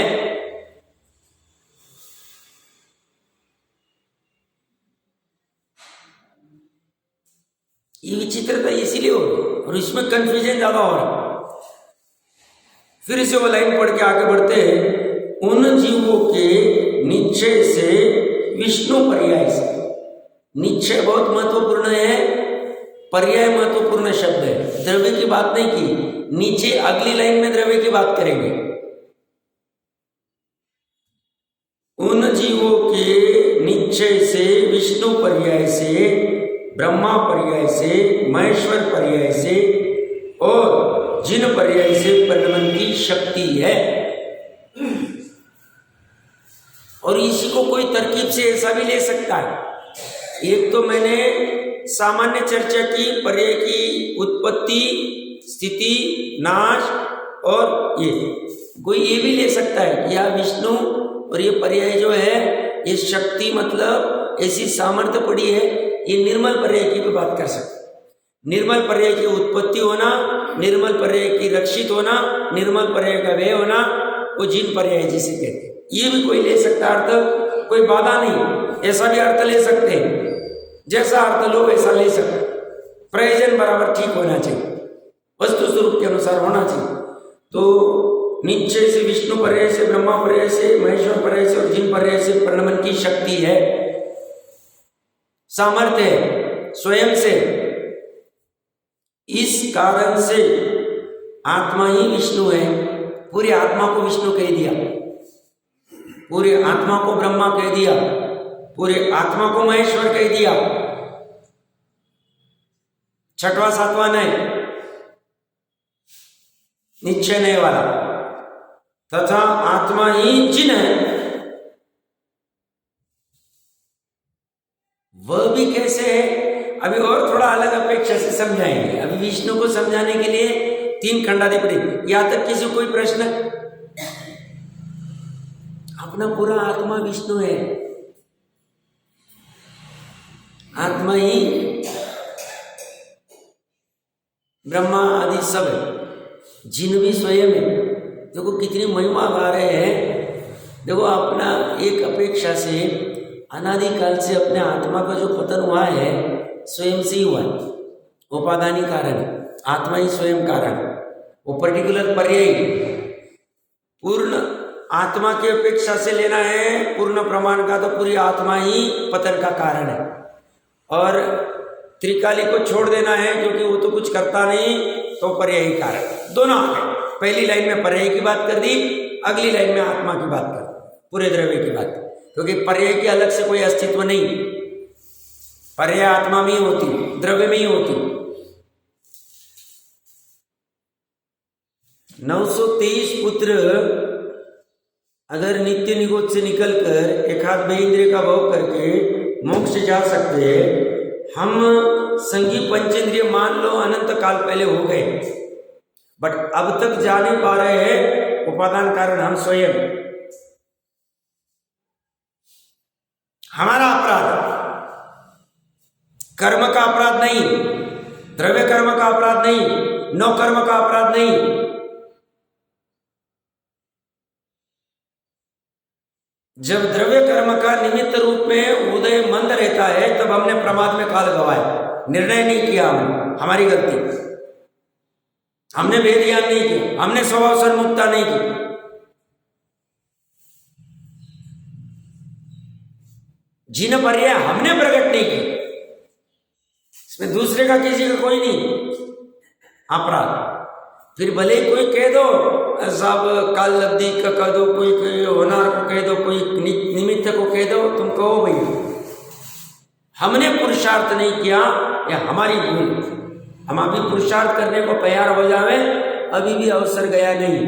ये विचित्रता इसीलिए हो रही और इसमें कंफ्यूजन ज्यादा हो रहा। फिर से वो लाइन पढ़ के आगे बढ़ते हैं, उन जीवों के निश्चय से विष्णु पर्याय से। निश्चय बहुत महत्वपूर्ण है, पर्याय महत्वपूर्ण शब्द है। द्रव्य की बात नहीं की, नीचे अगली लाइन में द्रव्य की बात करेंगे। उन जीवों के निश्चय से विष्णु पर्याय से, ब्रह्मा पर्याय से, महेश्वर पर्याय से और जिन पर्याय से परिणमन की शक्ति है। और इसी को कोई तरकीब से ऐसा भी ले सकता है। एक तो मैंने सामान्य चर्चा की, पर्याय की उत्पत्ति, स्थिति, नाश, और ये कोई ये भी ले सकता है कि यह विष्णु और ये पर्याय जो है ये शक्ति, मतलब ऐसी सामर्थ्य पड़ी है, ये निर्मल पर्याय की भी बात कर सकते। निर्मल पर्याय की उत्पत्ति होना, निर्मल पर्याय की रक्षित होना, निर्मल पर्याय का व्यय होना, वो जिन पर्याय जिसे कहते हैं, ये भी कोई ले सकता अर्थ, कोई बाधा नहीं। ऐसा भी अर्थ ले सकते हैं, जैसा अर्थ लो वैसा ले सकते। प्रयोजन बराबर ठीक होना चाहिए, वस्तु स्वरूप के अनुसार होना चाहिए। तो निश्चय से विष्णु पर्याय से, ब्रह्मा पर्याय से, महेश्वर पर्याय से और जिन पर्याय से परिणमन की शक्ति है, सामर्थ्य है स्वयं से। इस कारण से आत्मा ही विष्णु है। पूरी आत्मा को विष्णु कह दिया, पूरी आत्मा को ब्रह्मा कह दिया, पूरे आत्मा को महेश्वर कह दिया। छठवां सातवां नहीं, निश्चय नहीं वाला। तथा आत्मा ही जिन है, वह भी कैसे है अभी और थोड़ा अलग अपेक्षा से समझाएंगे। अभी विष्णु को समझाने के लिए 3 खंडादि पढ़े। यहां तक किसी कोई प्रश्न? अपना पूरा आत्मा विष्णु है, आत्मा ही ब्रह्मा आदि सब है, जिन भी स्वयं है। देखो कितनी महिमा गा रहे हैं। देखो अपना एक अपेक्षा से अनादिकाल से अपने आत्मा का जो पतन हुआ है स्वयं से ही हुआ है, उपादानी कारण है, आत्मा ही स्वयं कारण। वो पर्टिकुलर पर्याय पूर्ण आत्मा की अपेक्षा से लेना है पूर्ण प्रमाण का, तो पूरी आत्मा ही पतन का कारण है। और त्रिकाली को छोड़ देना है क्योंकि वो तो कुछ करता नहीं, तो पर्यायी कारण। दोनों आ गए। पहली लाइन में पर्याय की बात कर दी, अगली लाइन में आत्मा की बात कर दी, पूरे द्रव्य की बात। क्योंकि पर्याय के अलग से कोई अस्तित्व नहीं, पर्याय आत्मा में ही होती, द्रव्य में ही होती। 923 पुत्र अगर नित्य निगोद से निकलकर एकाध बेइंद्रिय का भोग करके मोक्ष जा सकते हैं, हम संगी पंचेंद्रिय मान लो अनंत काल पहले हो गए, बट अब तक जा नहीं पा रहे हैं। उपादान कारण हम स्वयं, हमारा अपराध, कर्म का अपराध नहीं, द्रव्य कर्म का अपराध नहीं, नौ कर्म का अपराध नहीं। जब द्रव्य कर्म का निमित्त रूप में उदय मंद रहता है तब हमने प्रमाद में काल गवाया, निर्णय नहीं किया, हमारी गलती। हमने भेद ज्ञान नहीं किया, हमने स्वभाव सन्मुखता नहीं की। जिन पर्याय हमने प्रकट नहीं की, इसमें दूसरे का किसी का कोई नहीं अपराध। फिर भले कोई कह दो साहब काल लब्धि का कह दो, कोई होनार को कह दो, कोई निमित्त को कह दो, तुम कहो भैया हमने पुरुषार्थ नहीं किया, या हमारी भूल। हम अभी पुरुषार्थ करने को तैयार हो जावे, अभी भी अवसर गया नहीं।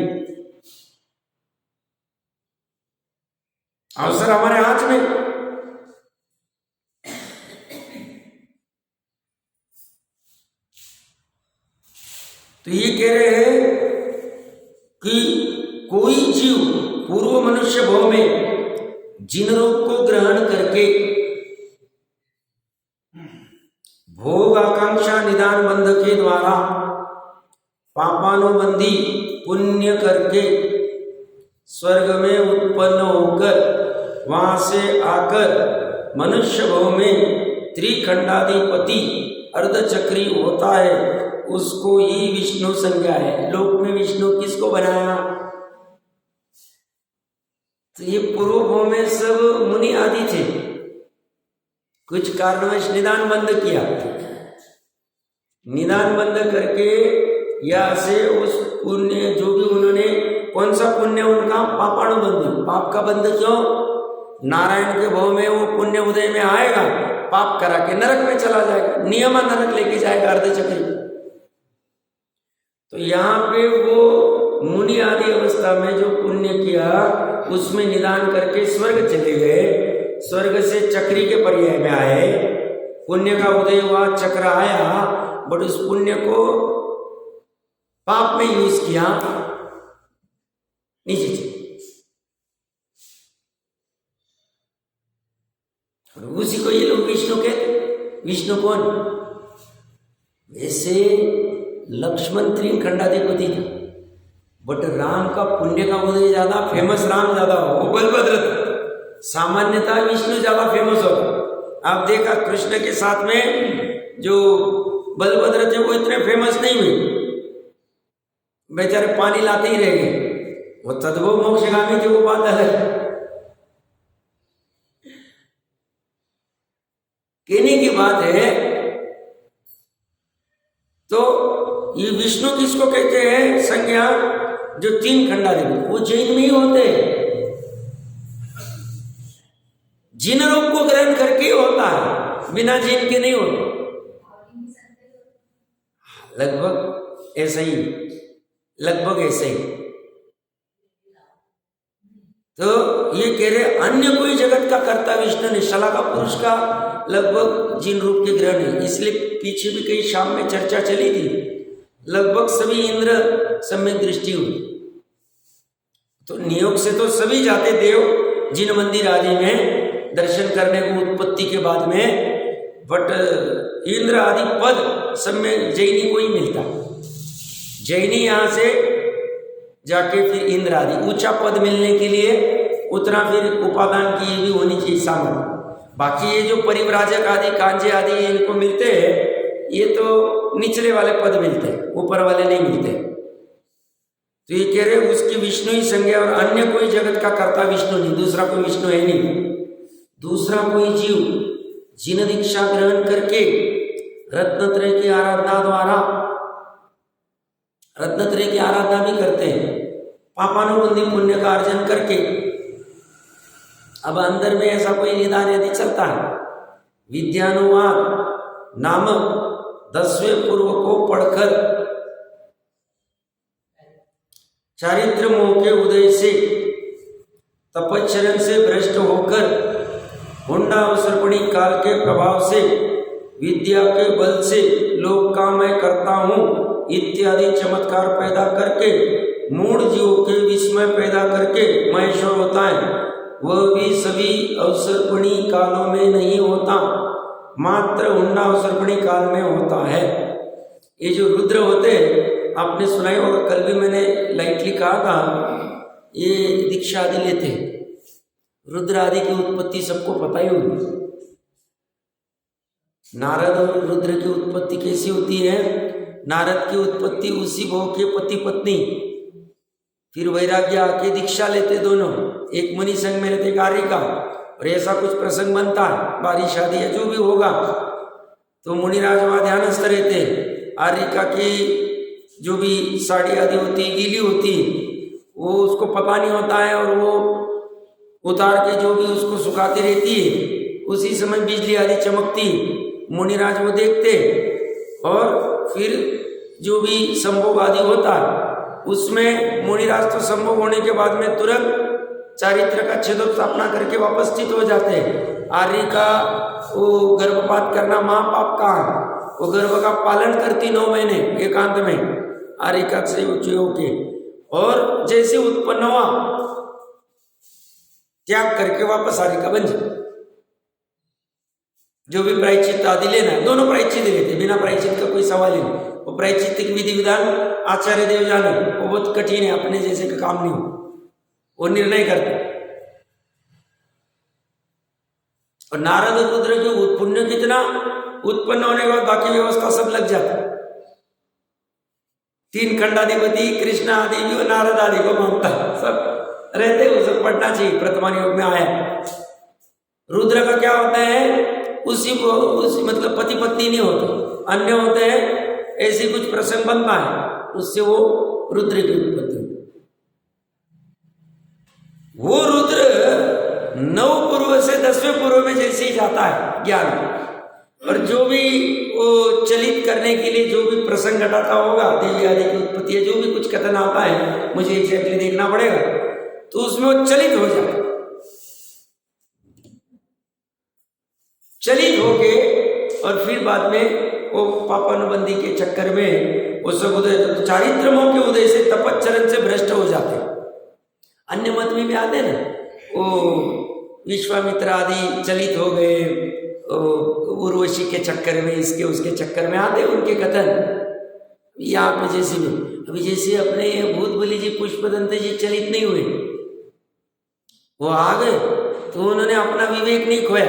अवसर हमारे हाथ में। तो ये कह रहे हैं कि कोई जीव पूर्व मनुष्य भाव में जिन रूप को ग्रहण करके भोग आकांक्षा निदान बंध के द्वारा पापानुबंधी पुण्य करके स्वर्ग में उत्पन्न होकर वहां से आकर मनुष्य भाव में त्रिखंडाधिपति अर्धचक्री होता है, उसको ही विष्णु संज्ञा है। लोक में विष्णु किसको बनाया? तो ये पूर्व भाव में सब मुनि आदि थे, कुछ कारणवश निदान बंद किया, निदान बंद करके या से उस पुण्य जो भी उन्होंने, कौन सा पुण्य उनका पापाणु बंध, पाप का बंध क्यों, नारायण के भाव में वो पुण्य उदय में आएगा, पाप करा के नरक में चला जाएगा, नियमा नरक लेके जाएगा अर्धचक्र। तो यहाँ पे वो मुनि आदि अवस्था में जो पुण्य किया उसमें निदान करके स्वर्ग चले गए, स्वर्ग से चक्री के पर्याय में आए, पुण्य का उदय हुआ, चक्र आया, बट उस पुण्य को पाप में यूज किया, नीचे चले। उसी को ये लोग विष्णु कहते। विष्णु कौन? वैसे लक्ष्मण त्रिखंडाधिपति था, बट राम का पुण्य का उदय ज्यादा, फेमस राम ज्यादा हो, वो बलभद्र था। सामान्यतः विष्णु ज्यादा फेमस होता। आप देखा कृष्ण के साथ में जो बलभद्र थे वो इतने फेमस नहीं हुए, बेचारे पानी लाते ही रह गए, वो तद्भव मोक्षगामी थे, वो बात अलग। कहने की बात है तो ये विष्णु किसको कहते हैं संज्ञा, जो तीन खंडाधिपति, वो जैन में ही होते हैं, जिन रूप को ग्रहण करके होता है, बिना जैन के नहीं होता। लगभग ऐसा ही, लगभग ऐसे ही। तो ये कह रहे अन्य कोई जगत का कर्ता विष्णु ने, शला का पुरुष का लगभग जिन रूप के ग्रहण है, इसलिए पीछे भी कई शाम में चर्चा चली थी, लगभग सभी इंद्र सम्यक दृष्टि हुई। तो नियोग से तो सभी जाते देव जिन मंदिर आदि में दर्शन करने को उत्पत्ति के बाद में, बट इंद्र आदि पद सम्यक जैनी को ही मिलता। जैनी यहाँ से जाके फिर इंद्र आदि ऊंचा पद मिलने के लिए उतना फिर उपादान की ये भी होनी चाहिए सामर्थ्य। बाकी ये जो परिव्राजक आदि, कांजे आदि इनको मिलते हैं, ये तो निचले वाले पद मिलते हैं, ऊपर वाले नहीं मिलते। तो ये कह रहे उसकी विष्णु ही संज्ञा, और अन्य कोई जगत का कर्ता विष्णु नहीं, दूसरा कोई विष्णु है नहीं। दूसरा कोई जीव जिन दीक्षा ग्रहण करके रत्नत्रय की आराधना द्वारा, रत्नत्रय की आराधना भी करते हैं, पापानुबंधी पुण्य का अर्जन करके, अब अंदर में ऐसा कोई निदान यदि चलता है, विद्यानुवाद नामक 10वें पूर्व को पढ़कर चारित्र मोह के उदय से, तपश्चरण से भ्रष्ट होकर, हुंडा अवसर्पणी काल के प्रभाव से, विद्या के बल से लोक का मैं करता हूँ इत्यादि चमत्कार पैदा करके, मूढ़ जीवों के विस्मय पैदा करके महेश्वर होता है, वह भी सभी अवसर्पणी कालों में नहीं होता, मात्र हुंडा अवसर्पणी काल में होता है। ये जो रुद्र होते आपने सुना ही होगा, कल भी मैंने लाइटली कहा था, ये दीक्षा आदि लेते, रुद्र आदि की उत्पत्ति सबको पता ही होगी। नारद और रुद्र की उत्पत्ति कैसी होती है? नारद की उत्पत्ति उसी भाव के पति पत्नी, फिर वैराग्य आके दीक्षा लेते दोनों, एक मुनि संग में रहते कार्य का, और ऐसा कुछ प्रसंग बनता है, बारिश आदि या जो भी होगा, तो मुनिराज वहाँ ध्यानस्थ रहते, आर्यिका की जो भी साड़ी आदि होती गीली होती, वो उसको पता नहीं होता है, और वो उतार के जो भी उसको सुखाती रहती है, उसी समय बिजली आदि चमकती, मुनिराज वो देखते, और फिर जो भी संभोग आदि होता उसमें मुनिराज तो संभोग होने के बाद में तुरंत चारित्र का छेदोत्थापना करके वापस स्थित हो जाते हैं। आर्य का वो गर्भपात करना महापाप का, वो गर्भ का पालन करती 9 महीने एकांत में आर्य का से होके, और जैसे उत्पन्न हुआ त्याग करके वापस आर्य का बन जाए। जो भी प्रायश्चित आदि लेना है, दोनों प्रायश्चित लेते, बिना प्रायश्चित का कोई सवाल ही नहीं। वो प्रायश्चित विधि विधान आचार्य देव जाने, वो बहुत कठिन है, अपने जैसे का काम नहीं हो, वो निर्णय करते। और नारद और रुद्र के पुण्य कितना उत्पन्न होने के बाद बाकी व्यवस्था सब लग जाता। 3 खंडाधिपति कृष्ण आदि भी नारद आदि को मानता है सब, रहते, उसे पढ़ना चाहिए, प्रथमान योग में आया। रुद्र का क्या होता है, उसी मतलब पति पत्नी नहीं होते, अन्य होते हैं, ऐसे कुछ प्रसंग बनता है, उससे वो रुद्र की उत्पत्ति होती। वो रुद्र 9 पूर्व से 10वें पूर्व में जैसे ही जाता है ज्ञान, और जो भी वो चलित करने के लिए जो भी प्रसंग घटाता होगा, देवी आदि की उत्पत्ति है, जो भी कुछ कथन आता है, मुझे एग्जैक्टली देखना पड़ेगा, तो उसमें वो चलित हो जाता, चलित होके, और फिर बाद में वो पापानुबंधी के चक्कर में वो सब उदय, तो चारित्रमों के उदय से तपच्चरण से भ्रष्ट हो जाते। अन्य मत में भी आते ना, वो विश्वामित्र आदि चलित हो गए, उर्वशी के चक्कर में, इसके उसके चक्कर में आते उनके कथन। यहाँ पे जैसे भी अभी जैसे अपने भूतबली जी, पुष्पदंत जी चलित नहीं हुए, वो आ गए तो उन्होंने अपना विवेक नहीं खोया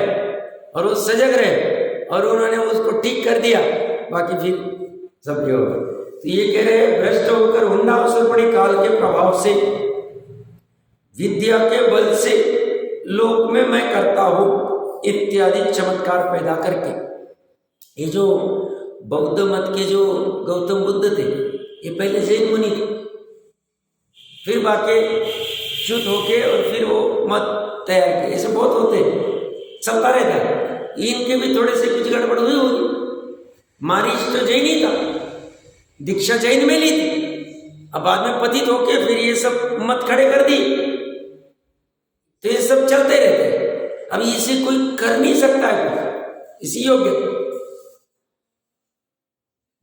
और वो सजग रहे और उन्होंने उसको ठीक कर दिया, बाकी फिर सब जो। तो ये कह रहे हैं, भ्रष्ट होकर हुंडावसर्पणी काल के प्रभाव से, विद्या के बल से लोक में मैं करता हूं इत्यादि चमत्कार पैदा करके। ये जो बौद्ध मत के जो गौतम बुद्ध थे, ये पहले जैन मुनि थे, फिर बाकी च्युत होके और फिर वो मत तैयार किए। ऐसे बहुत होते हैं, चलता रहता है। इनके भी थोड़े से कुछ गड़बड़ हुई होगी। मारीच तो जैन ही था, दीक्षा जैन में ली थी, अब बाद में पतित होके फिर ये सब मत खड़े कर दी, तो ये सब चलते रहते हैं। अब इसे कोई कर नहीं सकता है इसी योग्य।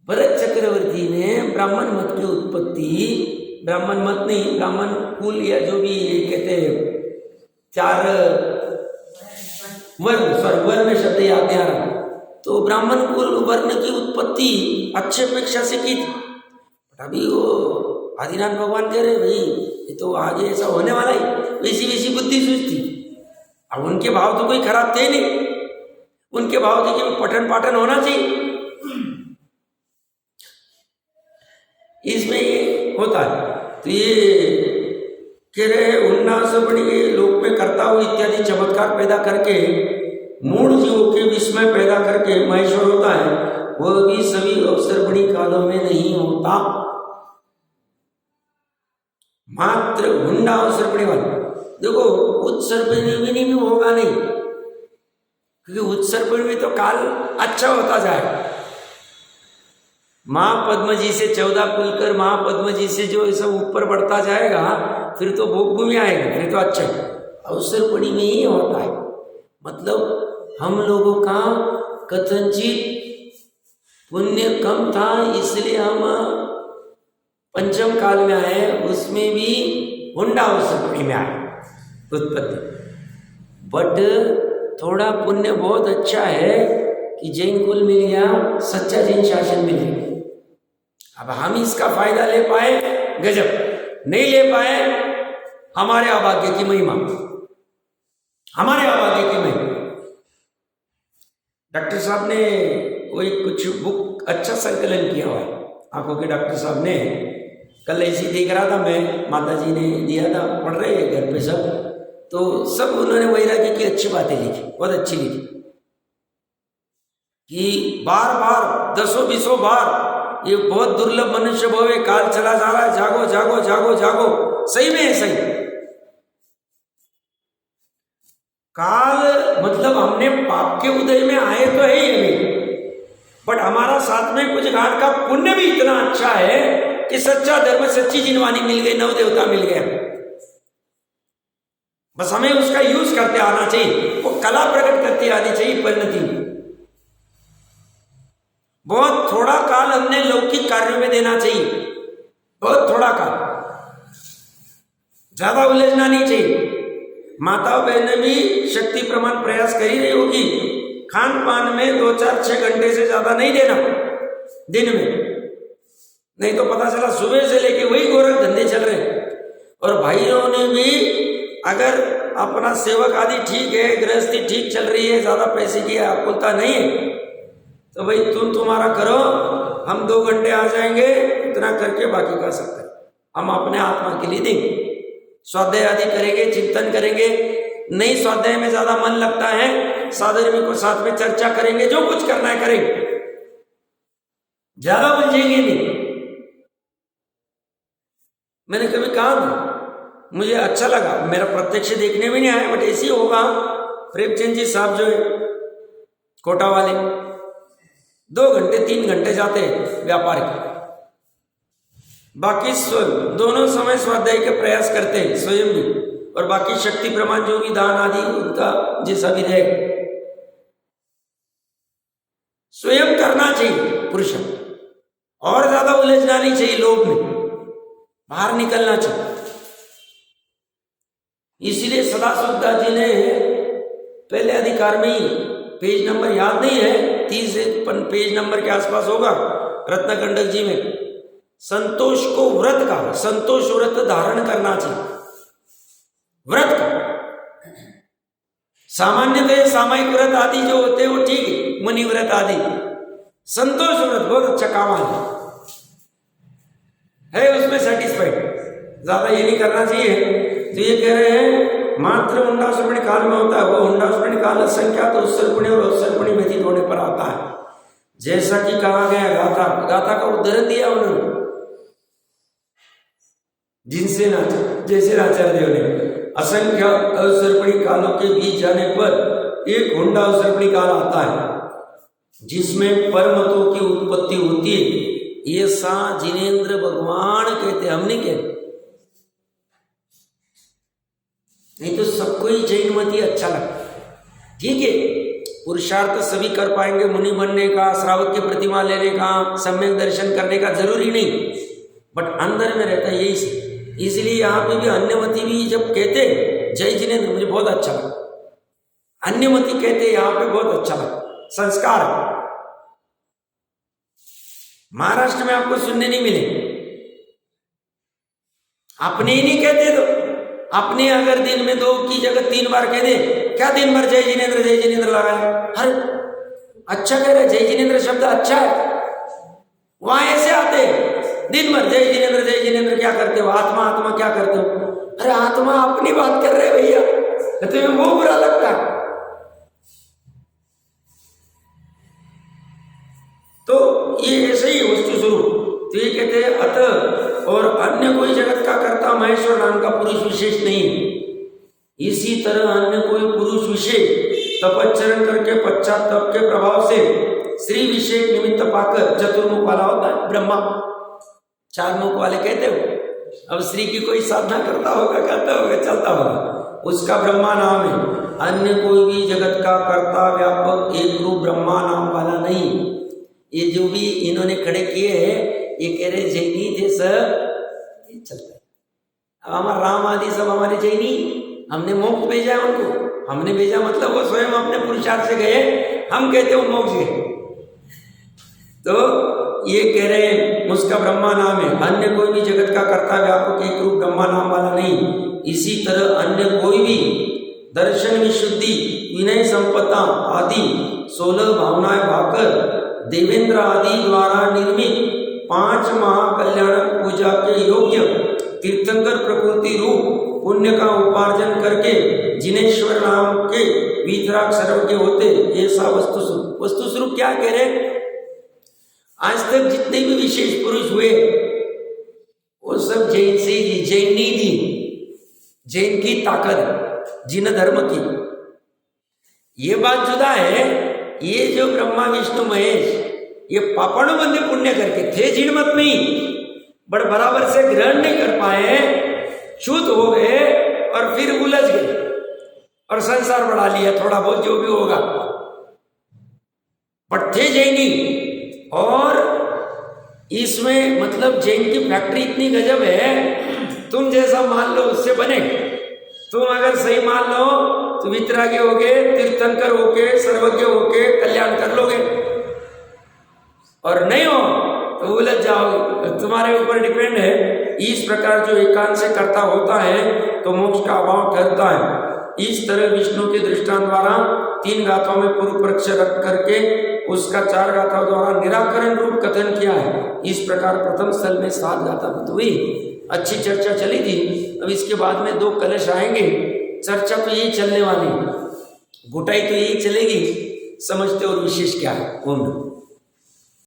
भरत चक्रवर्ती ने ब्राह्मण मत की उत्पत्ति, ब्राह्मण मत नहीं, ब्राह्मण कुल या जो भी कहते हैं, 4 वर्ण, सॉरी वर्ण शब्द याद नहीं आ रहा, तो ब्राह्मण कुल वर्ण की उत्पत्ति अच्छे अपेक्षा से की थी। अभी वो आदिनाथ भगवान कह रहे भाई ये तो आगे ऐसा होने वाला ही, वैसी वैसी बुद्धि सोचती। अब उनके भाव तो कोई खराब थे नहीं, उनके भाव थे कि पठन पाठन होना चाहिए, इसमें ये होता है। तो ये कह रहे हैं, उन्नासपणी के लोक में करता हूं इत्यादि चमत्कार पैदा करके, मूल जीवों के विस्मय पैदा करके महेश्वर होता है, वह भी सभी अवसरपणी कालों में नहीं होता। मात्र हुंडा अवसरपणी वाला देखो, उत्सर्पणी में होगा नहीं, क्योंकि उत्सर्पणी में तो काल अच्छा होता जाए। महापद्म जी से 14 पुलकर, महापद्म जी से जो सब ऊपर बढ़ता जाएगा, फिर तो भोग भूमि आएगी, फिर तो अच्छा है। अवसरपणी में ही होता है, मतलब हम लोगों का कथनचित पुण्य कम था, इसलिए हम पंचम काल में आए, उसमें भी हुंडा अवसरपणी में आए उत्पत्ति। बट थोड़ा पुण्य बहुत अच्छा है कि जैन कुल मिल गया, सच्चा जैन शासन मिल गया। अब हम इसका फायदा ले पाए, गजब, नहीं ले पाए, हमारे अभाग्य की महिमा, हमारे अभाग्य की महिमा। डॉक्टर साहब ने कोई कुछ बुक अच्छा संकलन किया हुआ है, आंखों के डॉक्टर साहब ने, कल ऐसी देख रहा था मैं, माता जी ने दिया था, पढ़ रहे हैं घर पे सब, तो सब उन्होंने वैराग्य की अच्छी बातें लिखी, बहुत अच्छी लिखी, कि बार बार 10-20 बार ये बहुत दुर्लभ मनुष्य भव है, काल चला जा रहा है, जागो जागो जागो जागो। सही में है, सही। काल मतलब हमने पाप के उदय में आए तो है ही अभी, बट हमारा साथ में कुछ घाट का पुण्य भी इतना अच्छा है कि सच्चा धर्म, सच्ची जिनवानी मिल गई, नव देवता मिल गए। बस हमें उसका यूज करते आना चाहिए, वो कला प्रकट करती आनी चाहिए परिणति। बहुत थोड़ा काल हमने लौकिक कार्यों में देना चाहिए, बहुत थोड़ा काल, ज्यादा उलझना नहीं चाहिए। माता बहनें भी शक्ति प्रमाण प्रयास कर ही रही होगी, खान पान में 2-4-6 घंटे से ज्यादा नहीं देना दिन में, नहीं तो पता चला सुबह से लेके वही गोरख धंधे चल रहे हैं। और भाइयों ने भी अगर अपना सेवक आदि ठीक है, गृहस्थी ठीक चल रही है, ज्यादा पैसे की आकुलता नहीं है, तो भाई तुम्हारा करो, हम 2 घंटे आ जाएंगे, इतना करके बाकी का सकते हैं, हम अपने आत्मा के लिए देंगे। स्वाध्याय आदि करेंगे, चिंतन करेंगे, नहीं स्वाध्याय में ज्यादा मन लगता है साधर्मी को साथ में चर्चा करेंगे, जो कुछ करना है करेंगे, ज्यादा उलझेंगे नहीं। मैंने कभी कहा था, मुझे अच्छा लगा, मेरा प्रत्यक्ष देखने में नहीं आया, बट ऐसे ही होगा। प्रेमचंद जी साहब जो है कोटा वाले, 2 घंटे 3 घंटे जाते हैं व्यापार के, बाकी दोनों समय स्वाध्याय के प्रयास करते हैं स्वयं भी, और बाकी शक्ति प्रमाण जो भी दान आदि उनका जैसा भी रहे स्वयं करना चाहिए पुरुष, और ज्यादा उलझना नहीं चाहिए, लोभ में बाहर निकलना चाहिए। इसलिए सदाशिव दास जी ने पहले अधिकार में ही, पेज नंबर याद नहीं है, 30 पेज नंबर के आसपास होगा, रत्नकंडक जी में संतोष को व्रत का, संतोष व्रत धारण करना चाहिए। व्रत का सामान्यतः सामायिक व्रत आदि जो होते हैं वो ठीक है, मुनि व्रत आदि, संतोष व्रत बहुत अच्छा काम है उसमें सेटिस्फाइड, ज्यादा ये नहीं करना चाहिए। तो ये कह रहे हैं मात्र हुंडासुरपणि काल में होता है, वो हुंडासुरपणि काल असंख्या तो उत्सर्पणी और उत्सर्पणी व्यतीत होने पर आता है, जैसा कि कहा गया गाथा, गाथा का उदाहरण दिया उन्होंने, जिनसे जैसे आचार्य देव ने असंख्य अवसर्पणी कालों के बीच जाने पर एक हुंडा अवसर्पणी काल आता है जिसमें परमतों की उत्पत्ति होती है। ये सा जिनेन्द्र भगवान कहते, हम नहीं कहते, नहीं तो सबको ही जैनमती अच्छा लगता। ठीक है, पुरुषार्थ सभी कर पाएंगे, मुनि बनने का, श्रावक की प्रतिमा लेने का, सम्यक दर्शन करने का जरूरी नहीं, बट अंदर में रहता है यही। इसलिए यहाँ पे भी अन्यमति भी जब कहते जय जिनेन्द्र, मुझे बहुत अच्छा लगा, अन्यमति कहते यहाँ पे बहुत अच्छा लगा, संस्कार। महाराष्ट्र में आपको सुनने नहीं मिले, अपने ही नहीं कहते, तो अपने अगर दिन में 2 की जगह 3 बार कह दे, क्या दिन भर जय जिनेन्द्र लगाए, अरे अच्छा कह रहे, जय जिनेन्द्र शब्द अच्छा है, वहां ऐसे आते दिन भर जय जिनेन्द्र क्या करते हो, आत्मा क्या करते हो, अरे आत्मा अपनी बात कर रहे भैया, तुम्हें वो बुरा लगता है। तो ये ऐसे ही वस्तु स्वरूप, तो ये कहते हैं अतः और अन्य कोई जगत का कर्ता महेश्वर नाम का पुरुष विशेष नहीं है। इसी तरह अन्य कोई पुरुष विशेष तपच्चरण करके पश्चात तप के प्रभाव से श्री विशेष निमित्त पाकर चतुर्मुख वाला होता है ब्रह्मा, 4 मुख वाले कहते हो। अब श्री की कोई साधना करता होगा, चलता होगा, उसका ब्रह्मा नाम है। अन्य कोई भी जगत का कर्ता व्यापक एक रूप ब्रह्मा नाम वाला नहीं। ये जो भी इन्होंने खड़े किए हैं, ये कह रहे जैनी थे सब, ये चलता है। अब हमारा राम आदि सब हमारे जैनी, हमने मोक्ष भेजा है उनको, हमने भेजा मतलब वो स्वयं अपने पुरुषार्थ से गए, हम कहते हो मोक्ष गए। तो ये कह रहे हैं उसका ब्रह्मा नाम है। अन्य कोई भी जगत का कर्ता व्यापक एक रूप ब्रह्मा नाम वाला नहीं। इसी तरह अन्य कोई भी दर्शन विशुद्धि विनय संपदा आदि 16 भावनाएं भाकर देवेंद्र आदि द्वारा निर्मित 5 महाकल्याणक पूजा के योग्य तीर्थंकर प्रकृति रूप पुण्य का उपार्जन करके जिनेश्वर नाम के वीतराग सर्वज्ञ होते, ऐसा वस्तु स्वरूप क्या कह रहे? आज तक जितने भी विशेष पुरुष हुए वो सब जैन से ही, जैनी थी, जैन की ताकत, जिन धर्म की। ये बात जुदा है, ये जो ब्रह्मा विष्णु महेश ये पापणबंदी पुण्य करके थे जिन मत में ही, बट बराबर से ग्रहण नहीं कर पाए, च्युत हो गए और फिर उलझ गए और संसार बढ़ा लिया थोड़ा बहुत जो भी होगा, बट थे जैनी। और इसमें मतलब जैन की फैक्ट्री इतनी गजब है, तुम जैसा मान लो उससे बने। तुम अगर सही मान लो तो वितरागी होगे, तीर्थंकर होके, सर्वज्ञ होके कल्याण कर लोगे, और नहीं हो तो उलझ जाओगे। तुम्हारे ऊपर डिपेंड है। इस प्रकार जो एकांत से कर्ता होता है तो मोक्ष का अभाव ठहरता है। इस तरह विष्णु के दृष्टांत द्वारा 3 गाथाओं में पूर्व पक्ष रख करके उसका 4 गाथाओं द्वारा निराकरण रूप कथन किया है। इस प्रकार प्रथम स्थल में 7 गाथा हुई अच्छी चर्चा चली थी। अब इसके बाद में 2 कलश आएंगे, चर्चा तो यही चलने वाली, घुटाई तो यही चलेगी, समझते और विशेष क्या है। ओम नमः